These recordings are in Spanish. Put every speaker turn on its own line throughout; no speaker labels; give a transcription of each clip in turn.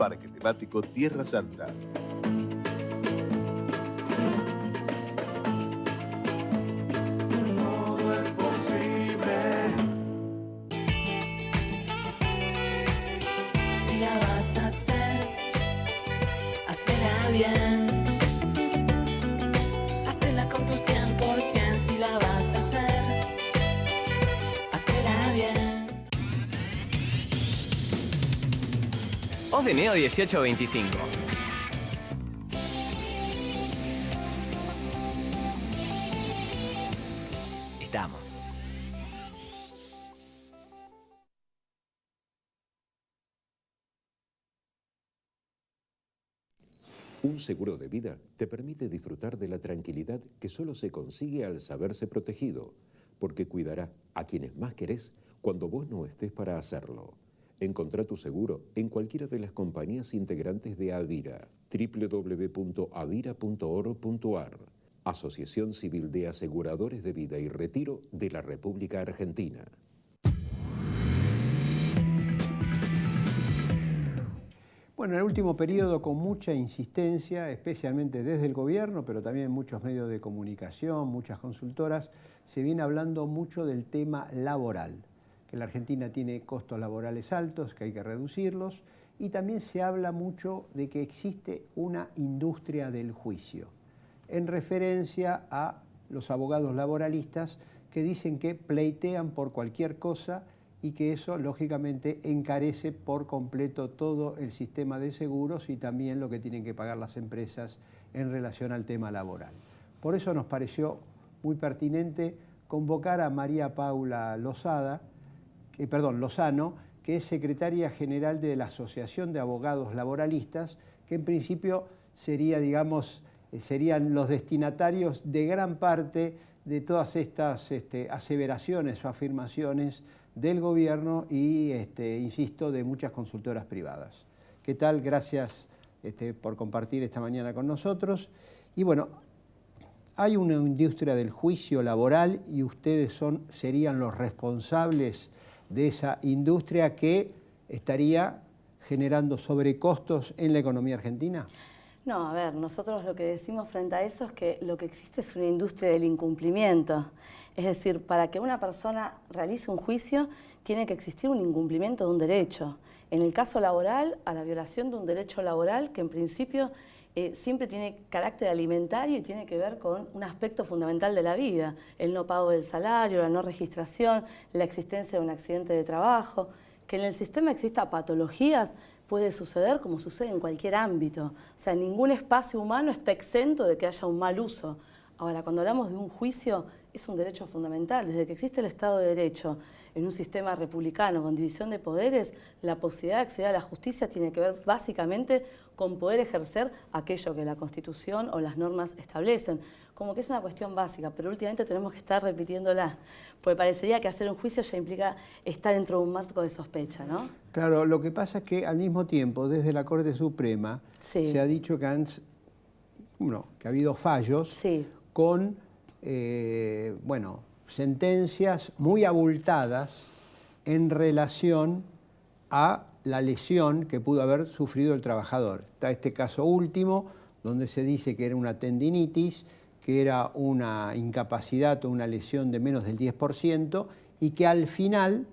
Parque Temático Tierra Santa.
Todo es posible.
Si la vas a hacer, hacela bien. Hacela con tu 100%. Si la vas a hacer, hacela bien.
Voz de Neo 1825. Estamos.
Un seguro de vida te permite disfrutar de la tranquilidad que solo se consigue al saberse protegido, porque cuidará a quienes más querés cuando vos no estés para hacerlo. Encontrá tu seguro en cualquiera de las compañías integrantes de Avira, www.avira.org.ar, Asociación Civil de Aseguradores de Vida y Retiro de la República Argentina.
Bueno, en el último periodo, con mucha insistencia, especialmente desde el gobierno, pero también en muchos medios de comunicación, muchas consultoras, se viene hablando mucho del tema laboral, que la Argentina tiene costos laborales altos, que hay que reducirlos, y también se habla mucho de que existe una industria del juicio, en referencia a los abogados laboralistas que dicen que pleitean por cualquier cosa y que eso, lógicamente, encarece por completo todo el sistema de seguros y también lo que tienen que pagar las empresas en relación al tema laboral. Por eso nos pareció muy pertinente convocar a María Paula Lozano, que es secretaria general de la Asociación de Abogados Laboralistas, que en principio sería, digamos, serían los destinatarios de gran parte de todas estas aseveraciones o afirmaciones del gobierno y, insisto, de muchas consultoras privadas. ¿Qué tal? Gracias por compartir esta mañana con nosotros. Y bueno, hay una industria del juicio laboral y ustedes serían los responsables de esa industria que estaría generando sobrecostos en la economía argentina.
No, a ver, nosotros lo que decimos frente a eso es que lo que existe es una industria del incumplimiento. Es decir, para que una persona realice un juicio tiene que existir un incumplimiento de un derecho. En el caso laboral, a la violación de un derecho laboral que en principio siempre tiene carácter alimentario y tiene que ver con un aspecto fundamental de la vida, el no pago del salario, la no registración, la existencia de un accidente de trabajo. Que en el sistema exista patologías puede suceder como sucede en cualquier ámbito. O sea, ningún espacio humano está exento de que haya un mal uso. Ahora, cuando hablamos de un juicio, es un derecho fundamental. Desde que existe el Estado de Derecho en un sistema republicano con división de poderes, la posibilidad de acceder a la justicia tiene que ver básicamente con poder ejercer aquello que la Constitución o las normas establecen. Como que es una cuestión básica, pero últimamente tenemos que estar repitiéndola, porque parecería que hacer un juicio ya implica estar dentro de un marco de sospecha, ¿no?
Claro, lo que pasa es que al mismo tiempo, desde la Corte Suprema,
sí,
se ha dicho que ha habido fallos
sí,
con sentencias muy abultadas en relación a la lesión que pudo haber sufrido el trabajador. Está este caso último, donde se dice que era una tendinitis, que era una incapacidad o una lesión de menos del 10% y que al final,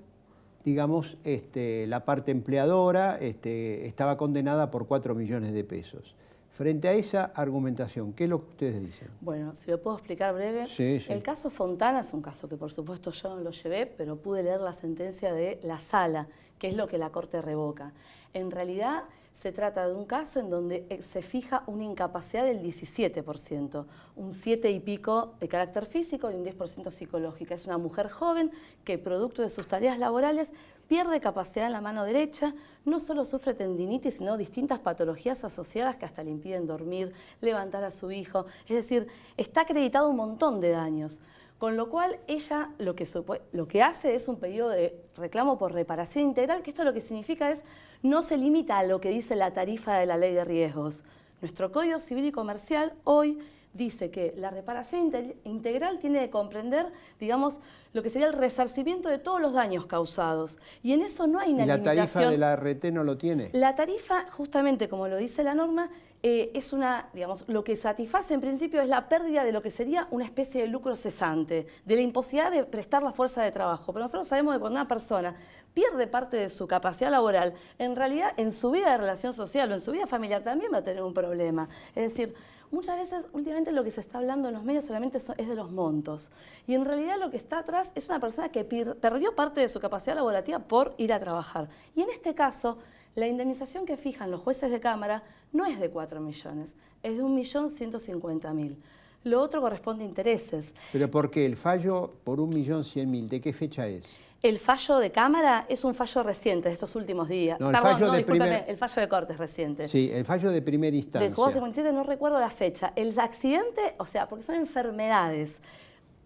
digamos, la parte empleadora estaba condenada por 4 millones de pesos. Frente a esa argumentación, ¿qué es lo que ustedes dicen?
Bueno, si lo puedo explicar breve.
Sí, sí.
El caso Fontana es un caso que por supuesto yo no lo llevé, pero pude leer la sentencia de la Sala, que es lo que la Corte revoca. En realidad se trata de un caso en donde se fija una incapacidad del 17%, un 7 y pico de carácter físico y un 10% psicológica. Es una mujer joven que, producto de sus tareas laborales, pierde capacidad en la mano derecha, no solo sufre tendinitis, sino distintas patologías asociadas que hasta le impiden dormir, levantar a su hijo. Es decir, está acreditado un montón de daños. Con lo cual, ella lo que hace es un pedido de reclamo por reparación integral, que esto lo que significa es no se limita a lo que dice la tarifa de la ley de riesgos. Nuestro Código Civil y Comercial hoy dice que la reparación integral tiene que comprender, digamos, lo que sería el resarcimiento de todos los daños causados. Y en eso no hay una limitación.
¿Y la tarifa de la ART no lo tiene?
La tarifa, justamente como lo dice la norma, es una, digamos, lo que satisface en principio es la pérdida de lo que sería una especie de lucro cesante, de la imposibilidad de prestar la fuerza de trabajo. Pero nosotros sabemos que cuando una persona pierde parte de su capacidad laboral, en realidad en su vida de relación social o en su vida familiar también va a tener un problema. Es decir, muchas veces, últimamente lo que se está hablando en los medios solamente es de los montos. Y en realidad lo que está atrás es una persona que perdió parte de su capacidad laborativa por ir a trabajar. Y en este caso, la indemnización que fijan los jueces de Cámara no es de 4 millones, es de 1.150.000. Lo otro corresponde a intereses.
¿Pero por qué? El fallo por 1.100.000, ¿de qué fecha es?
El fallo de Cámara es un fallo reciente de estos últimos días.
No, el
Perdón,
fallo de
el fallo de Corte es reciente.
Sí, el fallo de primera instancia.
De juego 57 no recuerdo la fecha. El accidente, o sea, porque son enfermedades,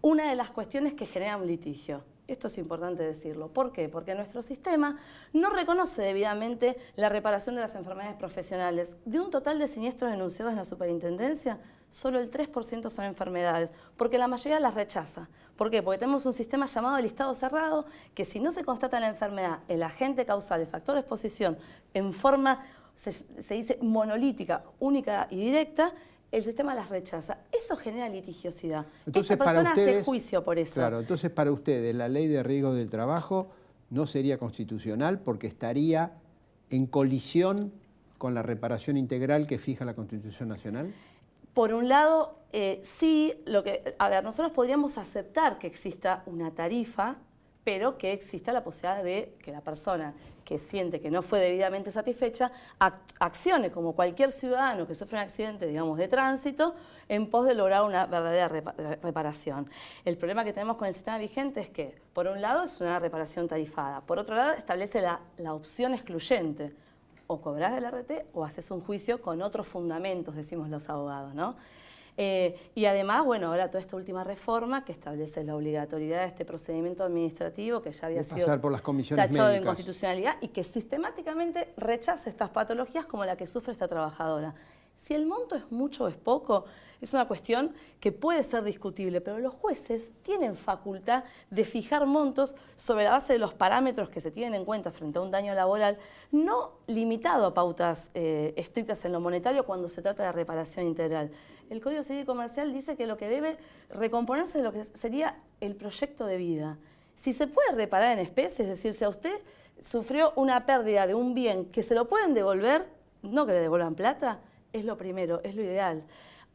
una de las cuestiones que generan un litigio. Esto es importante decirlo. ¿Por qué? Porque nuestro sistema no reconoce debidamente la reparación de las enfermedades profesionales. De un total de siniestros denunciados en la superintendencia, solo el 3% son enfermedades, porque la mayoría las rechaza. ¿Por qué? Porque tenemos un sistema llamado de listado cerrado, que si no se constata la enfermedad, el agente causal, el factor de exposición, en forma, se dice, monolítica, única y directa, el sistema las rechaza. Eso genera litigiosidad.
Entonces,
esta persona
para ustedes,
hace juicio por eso.
Claro, entonces para ustedes la ley de riesgos del trabajo no sería constitucional porque estaría en colisión con la reparación integral que fija la Constitución Nacional.
Por un lado, sí, nosotros podríamos aceptar que exista una tarifa, pero que exista la posibilidad de que la persona que siente que no fue debidamente satisfecha accione como cualquier ciudadano que sufre un accidente, digamos, de tránsito, en pos de lograr una verdadera reparación. El problema que tenemos con el sistema vigente es que, por un lado, es una reparación tarifada, por otro lado, establece la opción excluyente. O cobrás del RT o haces un juicio con otros fundamentos, decimos los abogados, ¿no? Y además, bueno, ahora toda esta última reforma que establece la obligatoriedad de este procedimiento administrativo que ya había sido
pasar por las comisiones
tachado de
médicas.
inconstitucionalidad y que sistemáticamente rechaza estas patologías como la que sufre esta trabajadora. Si el monto es mucho o es poco, es una cuestión que puede ser discutible, pero los jueces tienen facultad de fijar montos sobre la base de los parámetros que se tienen en cuenta frente a un daño laboral, no limitado a pautas estrictas en lo monetario cuando se trata de reparación integral. El Código Civil y Comercial dice que lo que debe recomponerse es lo que sería el proyecto de vida. Si se puede reparar en especie, es decir, si a usted sufrió una pérdida de un bien que se lo pueden devolver, no que le devuelvan plata, es lo primero, es lo ideal.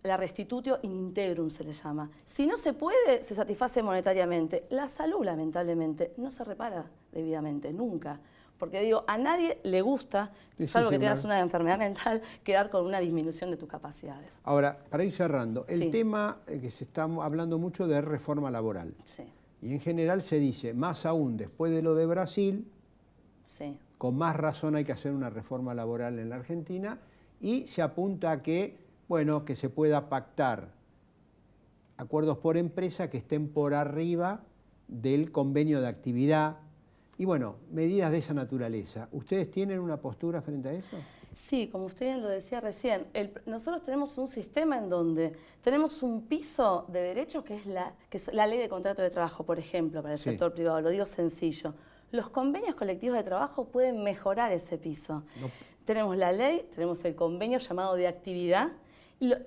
La restitutio in integrum se le llama. Si no se puede, se satisface monetariamente. La salud, lamentablemente, no se repara debidamente, nunca. Porque digo, a nadie le gusta, salvo que tengas una enfermedad mental, quedar con una disminución de tus capacidades.
Ahora, para ir cerrando, el
Sí.
tema que se está hablando mucho de reforma laboral.
Sí,
Y en general se dice, más aún después de lo de Brasil,
sí.
con más razón hay que hacer una reforma laboral en la Argentina, y se apunta a que, bueno, que se pueda pactar acuerdos por empresa que estén por arriba del convenio de actividad y, bueno, medidas de esa naturaleza. ¿Ustedes tienen una postura frente a eso?
Sí, como usted bien lo decía recién, nosotros tenemos un sistema en donde tenemos un piso de derecho que es la ley de contrato de trabajo, por ejemplo, para el
Sí.
sector privado, lo digo sencillo. Los convenios colectivos de trabajo pueden mejorar ese piso.
No.
Tenemos la ley, tenemos el convenio llamado de actividad,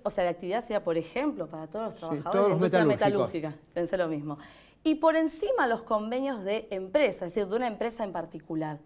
o sea, la actividad sería, por ejemplo, para todos los trabajadores
todos
de la
los
industria
metalúrgicos.
metalúrgica, pensé lo mismo. Y por encima los convenios de empresa, es decir, de una empresa en particular.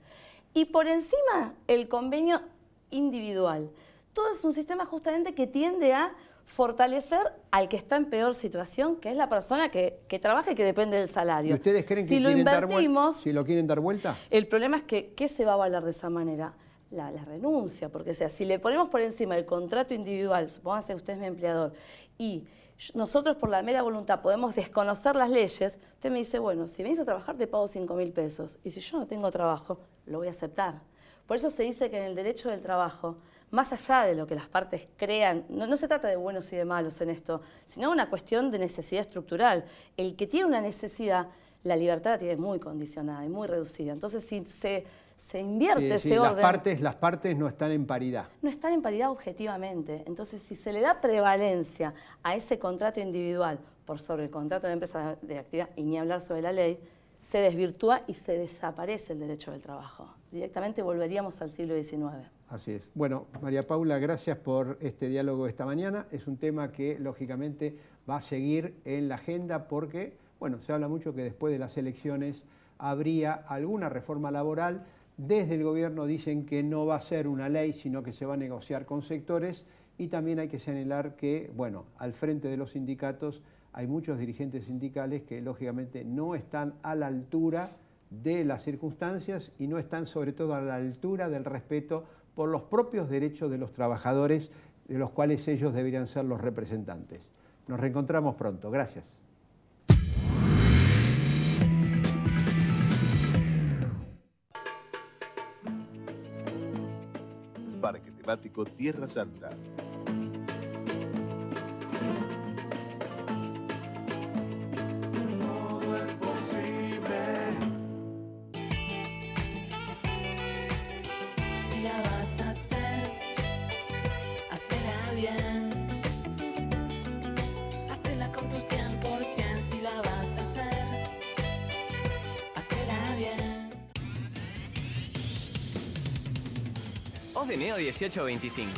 Y por encima el convenio individual. Todo es un sistema justamente que tiende a fortalecer al que está en peor situación, que es la persona que trabaja y que depende del salario.
¿Y ustedes creen que
si lo
quieren dar
invertimos,
si lo quieren dar vuelta?
el problema es que, ¿qué se va a avalar de esa manera? La renuncia, porque o sea, si le ponemos por encima el contrato individual, supóngase que usted es mi empleador, y nosotros por la mera voluntad podemos desconocer las leyes, usted me dice, bueno, si venís a trabajar te pago 5.000 pesos, y si yo no tengo trabajo, lo voy a aceptar. Por eso se dice que en el derecho del trabajo, más allá de lo que las partes crean, no se trata de buenos y de malos en esto, sino una cuestión de necesidad estructural. El que tiene una necesidad, la libertad la tiene muy condicionada y muy reducida. Entonces, si se se invierte
Sí,
ese
sí,
orden.
las partes no están en paridad.
No están en paridad objetivamente. Entonces, si se le da prevalencia a ese contrato individual por sobre el contrato de empresa de actividad, y ni hablar sobre la ley, se desvirtúa y se desaparece el derecho del trabajo. Directamente volveríamos al siglo XIX.
Así es. Bueno, María Paula, gracias por este diálogo esta mañana. Es un tema que, lógicamente, va a seguir en la agenda porque, bueno, se habla mucho que después de las elecciones habría alguna reforma laboral. Desde el gobierno dicen que no va a ser una ley, sino que se va a negociar con sectores, y también hay que señalar que, bueno, al frente de los sindicatos hay muchos dirigentes sindicales que lógicamente no están a la altura de las circunstancias y no están sobre todo a la altura del respeto por los propios derechos de los trabajadores, de los cuales ellos deberían ser los representantes. Nos reencontramos pronto. Gracias.
Parque temático Tierra Santa.
Todo es posible.
Si la vas a hacer, hacela bien. Hacela con tu 100%. Si la vas a hacer, hacela bien.
Voz de Neo 1825.